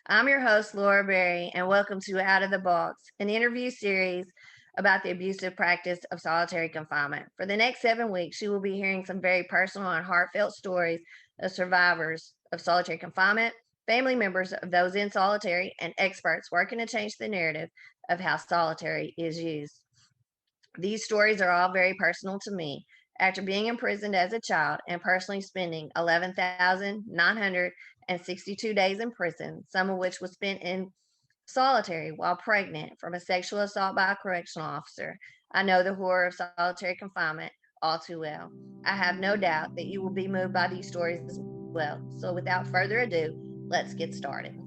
I'm your host, Laura Berry, and welcome to Out of the Box, an interview series about the abusive practice of solitary confinement. For the next 7 weeks, you will be hearing some very personal and heartfelt stories of survivors of solitary confinement, family members of those in solitary, and experts working to change the narrative of how solitary is used. These stories are all very personal to me. After being imprisoned as a child and personally spending 11,962 days in prison, some of which was spent in solitary while pregnant from a sexual assault by a correctional officer, I know the horror of solitary confinement all too well. I have no doubt that you will be moved by these stories as well. So, without further ado, let's get started.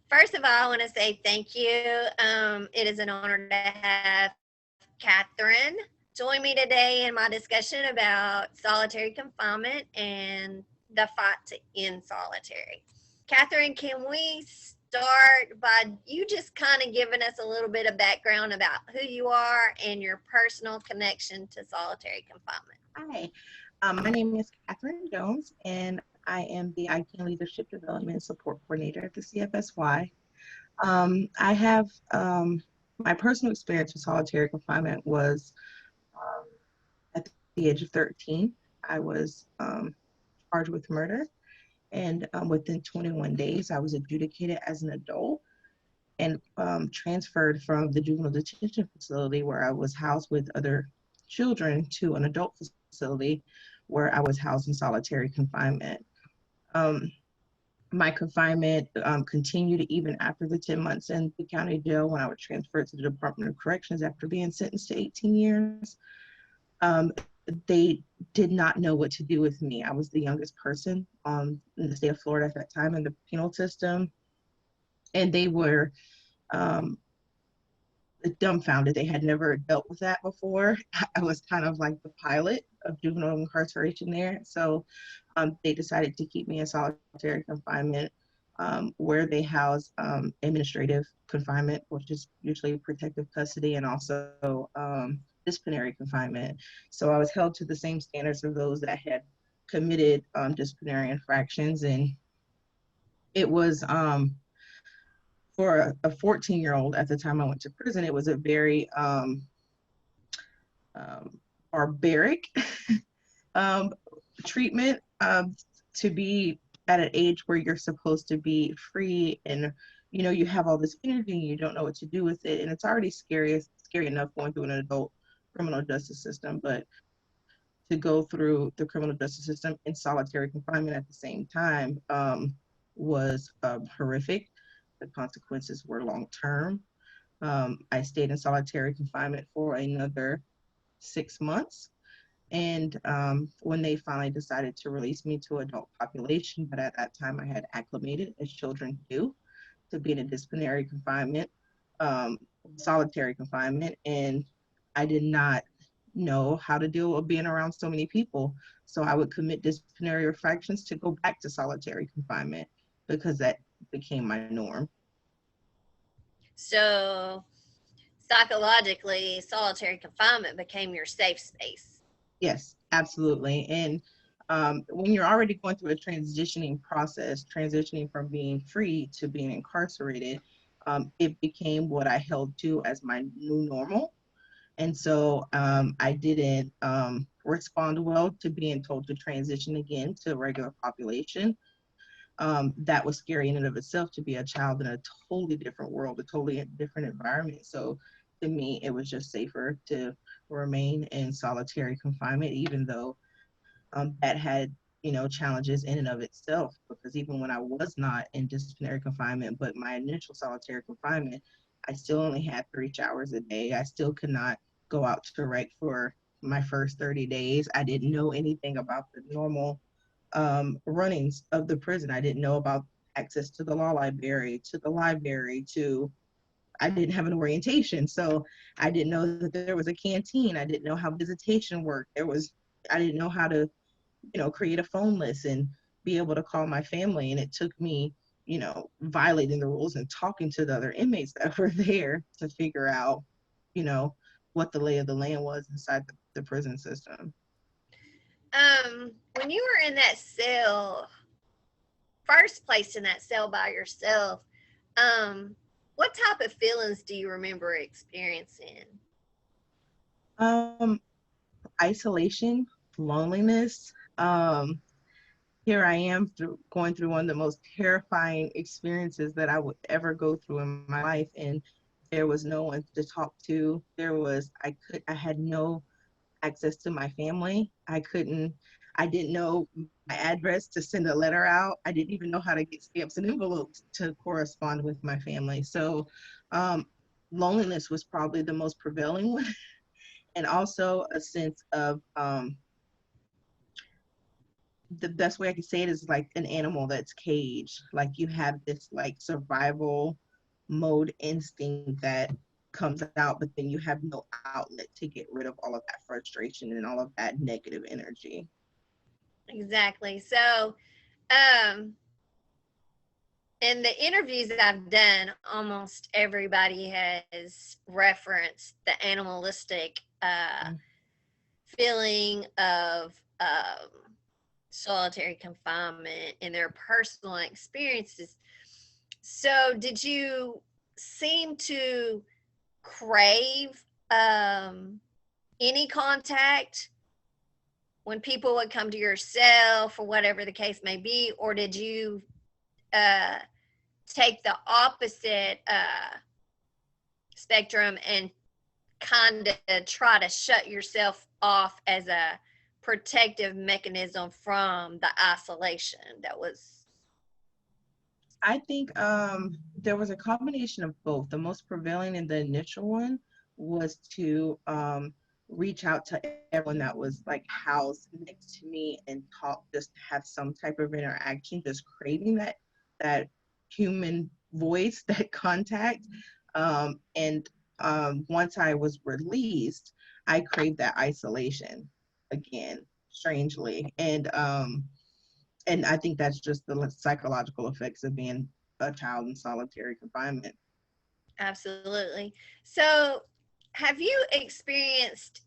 First of all, I want to say thank you. It is an honor to have Catherine join me today in my discussion about solitary confinement and the fight to end solitary. Catherine, can we start by you just kind of giving us a little bit of background about who you are and your personal connection to solitary confinement? Hi, my name is Catherine Jones, and I am the IT and Leadership Development and Support Coordinator at the CFSY. I have my personal experience with solitary confinement was um, at the age of 13. I was charged with murder, and within 21 days, I was adjudicated as an adult and transferred from the juvenile detention facility where I was housed with other children to an adult facility where I was housed in solitary confinement. Um, my confinement continued even after the 10 months in the county jail when I was transferred to the Department of Corrections after being sentenced to 18 years. They did not know what to do with me. I was the youngest person in the state of Florida at that time in the penal system, and they were um, dumbfounded. They had never dealt with that before. I was kind of like the pilot of juvenile incarceration there. So they decided to keep me in solitary confinement where they house administrative confinement, which is usually protective custody, and also disciplinary confinement. So I was held to the same standards of those that had committed disciplinary infractions. And it was for a 14-year-old at the time I went to prison, it was a very um, barbaric um, treatment to be at an age where you're supposed to be free and you have all this energy and you don't know what to do with it, and it's already scary enough going through an adult criminal justice system, but to go through the criminal justice system in solitary confinement at the same time was horrific. The consequences were long term. I stayed in solitary confinement for another 6 months. And when they finally decided to release me to adult population, but at that time I had acclimated, as children do, to being in disciplinary confinement, um, solitary confinement, and I did not know how to deal with being around so many people. So I would commit disciplinary infractions to go back to solitary confinement because that became my norm. So, psychologically, solitary confinement became your safe space. Yes, absolutely. And when you're already going through a transitioning process, transitioning from being free to being incarcerated, it became what I held to as my new normal. And so I didn't respond well to being told to transition again to regular population. That was scary in and of itself, to be a child in a totally different world, a totally different environment. So to me, it was just safer to remain in solitary confinement, even though that had challenges in and of itself. Because even when I was not in disciplinary confinement, but my initial solitary confinement, I still only had 3 showers a day. I still could not go out to rec for my first 30 days. I didn't know anything about the normal runnings of the prison. I didn't know about access to the law library, to the library, to I didn't have an orientation. So I didn't know that there was a canteen. I didn't know how visitation worked. I didn't know how to, create a phone list and be able to call my family. And it took me, violating the rules and talking to the other inmates that were there to figure out, you know, what the lay of the land was inside the prison system. When you were in that cell, first placed in that cell by yourself, what type of feelings do you remember experiencing? Um, Isolation, loneliness. Here I am going through one of the most terrifying experiences that I would ever go through in my life, and there was no one to talk to. I had no access to my family. I didn't know my address to send a letter out. I didn't even know how to get stamps and envelopes to correspond with my family. So, um, loneliness was probably the most prevailing one, and also a sense of, the best way I could say it is like an animal that's caged. Like you have this like survival mode instinct that comes out, but then you have no outlet to get rid of all of that frustration and all of that negative energy. Exactly. So, um, in the interviews that I've done, almost everybody has referenced the animalistic feeling of solitary confinement in their personal experiences. So, did you seem to crave any contact when people would come to your cell for whatever the case may be, or did you uh, take the opposite spectrum and kind of try to shut yourself off as a protective mechanism from the isolation that was? I think there was a combination of both. The most prevailing in the initial one was to reach out to everyone that was like housed next to me and talk, just have some type of interaction, just craving that human voice, that contact. And once I was released, I craved that isolation again, strangely. And I think that's just the psychological effects of being a child in solitary confinement. Absolutely. So, have you experienced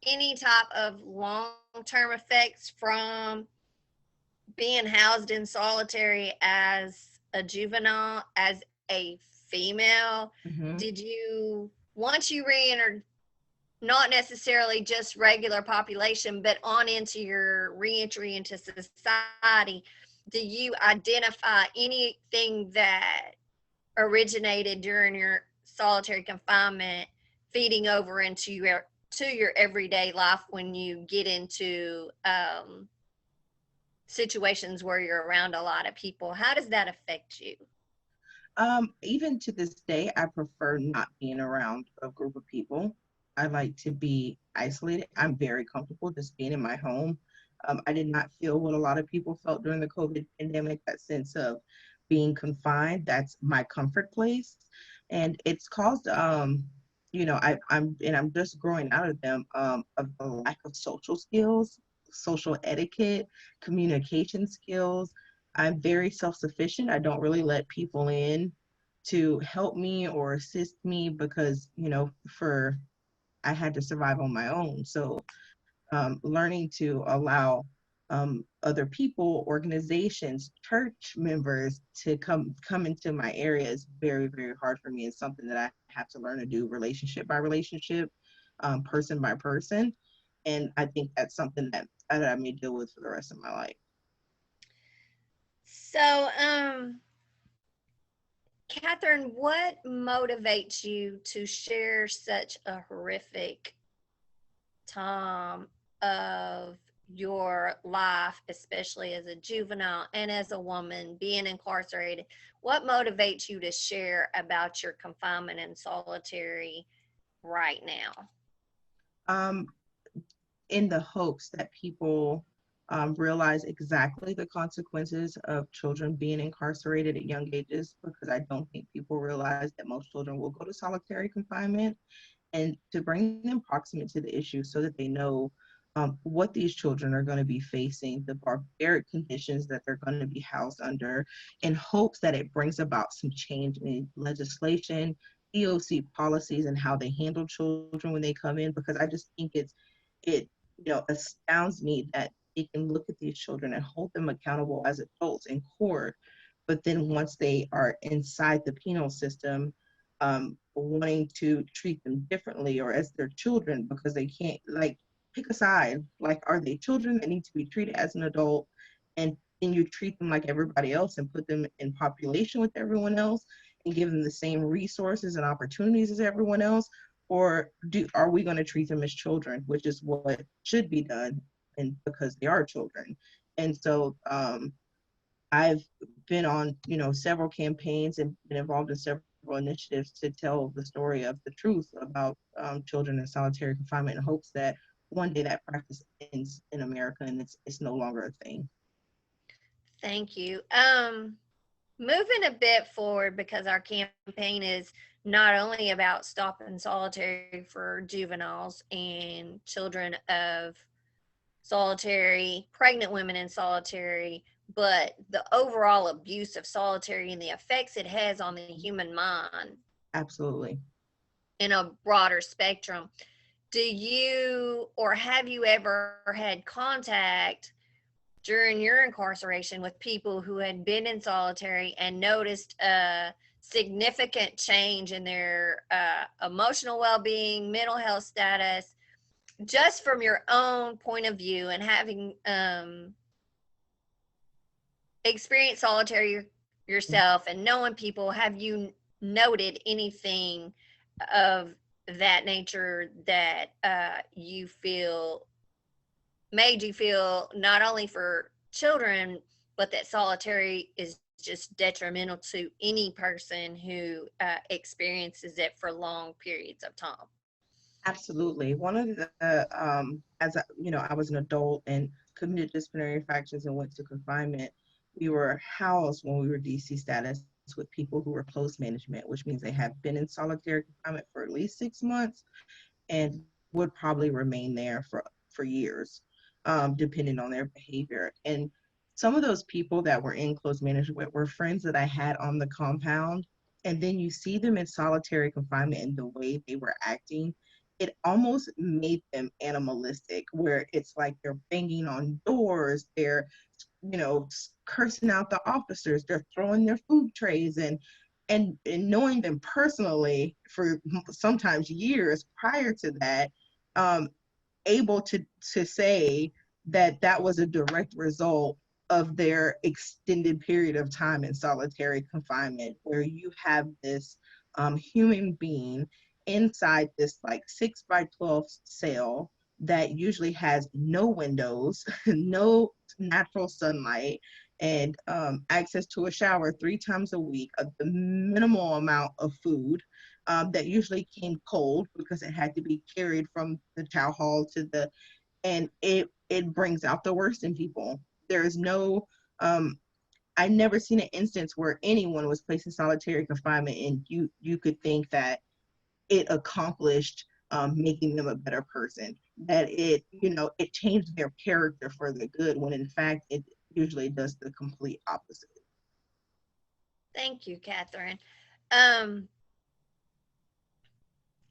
any type of long term effects from being housed in solitary as a juvenile, as a female? Mm-hmm. Did you, once you re entered, not necessarily just regular population, but on into your reentry into society, do you identify anything that originated during your solitary confinement feeding over into your everyday life when you get into situations where you're around a lot of people? How does that affect you? Even to this day, I prefer not being around a group of people. I like to be isolated. I'm very comfortable just being in my home. I did not feel what a lot of people felt during the COVID pandemic, that sense of being confined. That's my comfort place. And it's caused, I'm just growing out of them, of a lack of social skills, social etiquette, communication skills. I'm very self-sufficient. I don't really let people in to help me or assist me because, for I had to survive on my own. So learning to allow other people, organizations, church members to come into my area is very, very hard for me. It's something that I have to learn to do relationship by relationship, person by person. And I think that's something that I may deal with for the rest of my life. So, Catherine, what motivates you to share such a horrific time of your life, especially as a juvenile and as a woman being incarcerated? What motivates you to share about your confinement and solitary right now? Um, in the hopes that people realize exactly the consequences of children being incarcerated at young ages, because I don't think people realize that most children will go to solitary confinement, and to bring them proximate to the issue so that they know what these children are going to be facing, the barbaric conditions that they're going to be housed under, in hopes that it brings about some change in legislation, EOC policies, and how they handle children when they come in. Because I just think it astounds me that they can look at these children and hold them accountable as adults in court, but then once they are inside the penal system, wanting to treat them differently or as their children, because they can't, like, pick a side. Like, are they children that need to be treated as an adult, and then you treat them like everybody else and put them in population with everyone else and give them the same resources and opportunities as everyone else? Or are we going to treat them as children, which is what should be done, and because they are children? And so I've been on, several campaigns and been involved in several initiatives to tell the story of the truth about children in solitary confinement, in hopes that one day that practice ends in America and it's no longer a thing. Thank you. Moving a bit forward, because our campaign is not only about stopping solitary for juveniles and children of solitary, pregnant women in solitary, but the overall abuse of solitary and the effects it has on the human mind. Absolutely. In a broader spectrum. Do you, or have you ever had contact during your incarceration with people who had been in solitary and noticed a significant change in their emotional well-being, mental health status, just from your own point of view, and having experienced solitary yourself and knowing people? Have you noted anything of that nature that you feel made you feel, not only for children, but that solitary is just detrimental to any person who experiences it for long periods of time? Absolutely. One of as I was an adult and committed disciplinary infractions and went to confinement, we were housed when we were DC status with people who were close management, which means they have been in solitary confinement for at least 6 months and would probably remain there for years, depending on their behavior. And some of those people that were in close management were friends that I had on the compound. And then you see them in solitary confinement and the way they were acting, it almost made them animalistic, where it's like they're banging on doors, they're, cursing out the officers, they're throwing their food trays, and knowing them personally for sometimes years prior to that, able to say that that was a direct result of their extended period of time in solitary confinement, where you have this human being inside this like 6x12 cell that usually has no windows, no natural sunlight, and access to a shower 3 times a week, the minimal amount of food that usually came cold because it had to be carried from the chow hall and it brings out the worst in people. There is no, I've never seen an instance where anyone was placed in solitary confinement and you could think that it accomplished making them a better person, that it changed their character for the good, when in fact it usually does the complete opposite. Thank you, Catherine.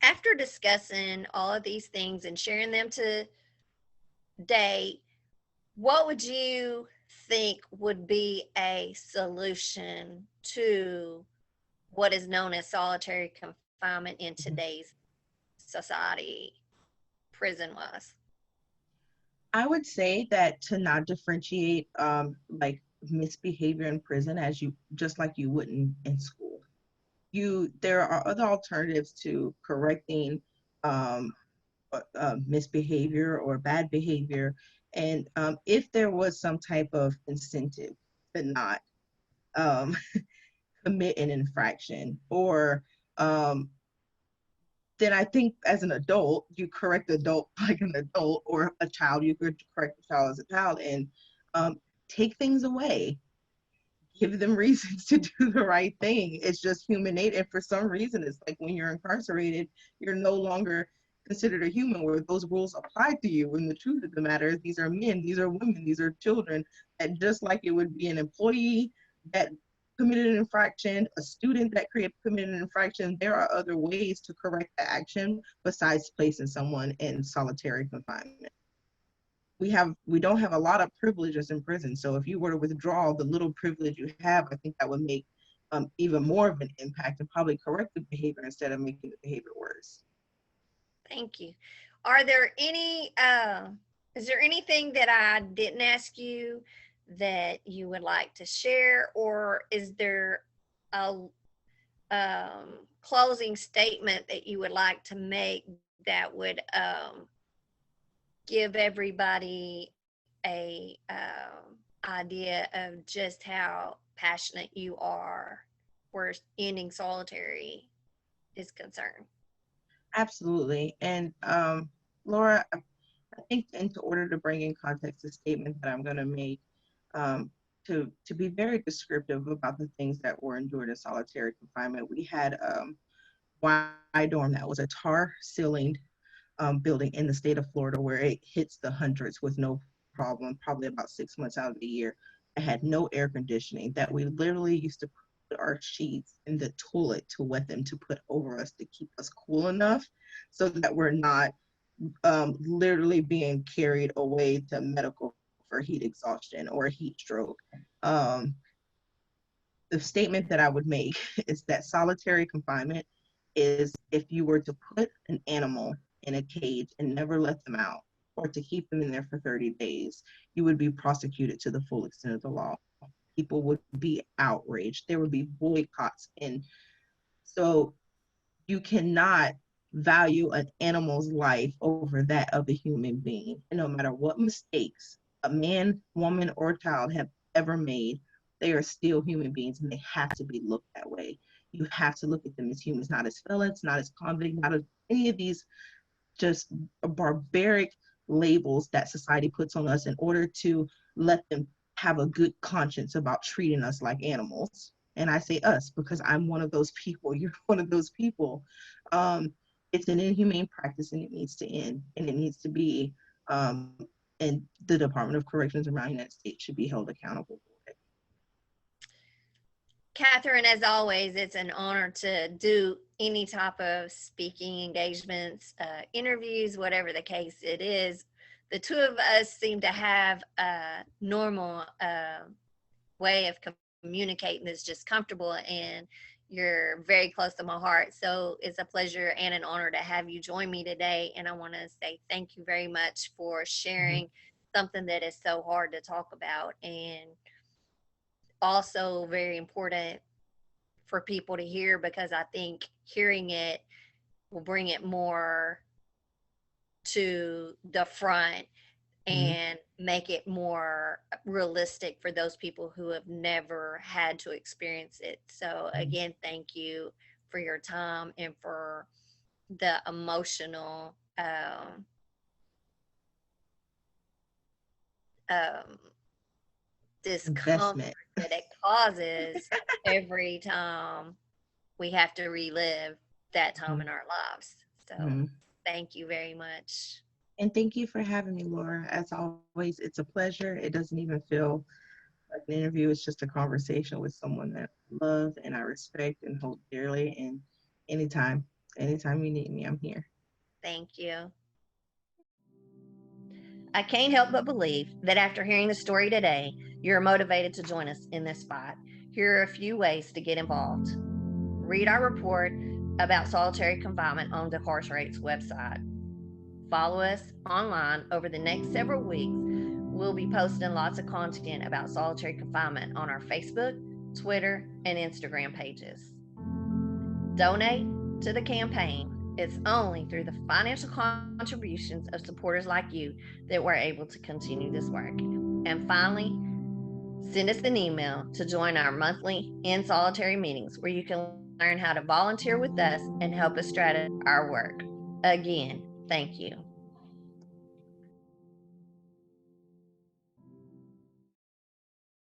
After discussing all of these things and sharing them today, what would you think would be a solution to what is known as solitary confinement in today's society, prison-wise? I would say that to not differentiate like misbehavior in prison as you just like you wouldn't in school. There are other alternatives to correcting misbehavior or bad behavior, and if there was some type of incentive to not commit an infraction, or then I think as an adult, you correct adult like an adult, or a child, you could correct a child as a child, and take things away, give them reasons to do the right thing. It's just human nature. And for some reason, it's like when you're incarcerated, you're no longer considered a human where those rules apply to you. And the truth of the matter is these are men, these are women, these are children, that just like it would be an employee that committed an infraction, a student that committed an infraction, there are other ways to correct the action besides placing someone in solitary confinement. We don't have a lot of privileges in prison. So if you were to withdraw the little privilege you have, I think that would make even more of an impact and probably correct the behavior instead of making the behavior worse. Thank you. Are there any, is there anything that I didn't ask you that you would like to share, or is there a closing statement that you would like to make that would give everybody a idea of just how passionate you are where ending solitary is concerned? Absolutely. And Laura, I think in order to bring in context the statement that I'm going to make, to be very descriptive about the things that were endured in solitary confinement, we had Y-Dorm that was a tar ceilinged building in the state of Florida where it hits the hundreds with no problem, probably about 6 months out of the year. It had no air conditioning, that we literally used to put our sheets in the toilet to wet them to put over us to keep us cool enough so that we're not literally being carried away to medical for heat exhaustion or heat stroke. The statement that I would make is that solitary confinement is if you were to put an animal in a cage and never let them out, or to keep them in there for 30 days, you would be prosecuted to the full extent of the law. People would be outraged. There would be boycotts. And so you cannot value an animal's life over that of a human being. And no matter what mistakes a man, woman, or child have ever made, they are still human beings and they have to be looked that way. You have to look at them as humans, not as felons, not as convicts, not as any of these just barbaric labels that society puts on us in order to let them have a good conscience about treating us like animals. And I say us because I'm one of those people. You're one of those people. It's an inhumane practice and it needs to end, and it needs to be, and the Department of Corrections around the United States should be held accountable for it. Catherine, as always, it's an honor to do any type of speaking engagements, interviews, whatever the case it is. The two of us seem to have a normal way of communicating that's just comfortable, and you're very close to my heart. So it's a pleasure and an honor to have you join me today. And I want to say thank you very much for sharing something that is so hard to talk about, and also very important for people to hear, because I think hearing it will bring it more to the front and make it more realistic for those people who have never had to experience it. So again, thank you for your time and for the emotional discomfort that it causes every time we have to relive that time in our lives. So thank you very much. And thank you for having me, Laura. As always, it's a pleasure. It doesn't even feel like an interview. It's just a conversation with someone that I love and I respect and hold dearly. And anytime you need me, I'm here. Thank you. I can't help but believe that after hearing the story today, you're motivated to join us in this fight. Here are a few ways to get involved. Read our report about solitary confinement on Decarcerate's website. Follow us online over the next several weeks. We'll be posting lots of content about solitary confinement on our Facebook, Twitter, and Instagram pages. Donate to the campaign. It's only through the financial contributions of supporters like you that we're able to continue this work. And finally, send us an email to join our monthly In Solitary meetings where you can learn how to volunteer with us and help us strategize our work. Again, thank you.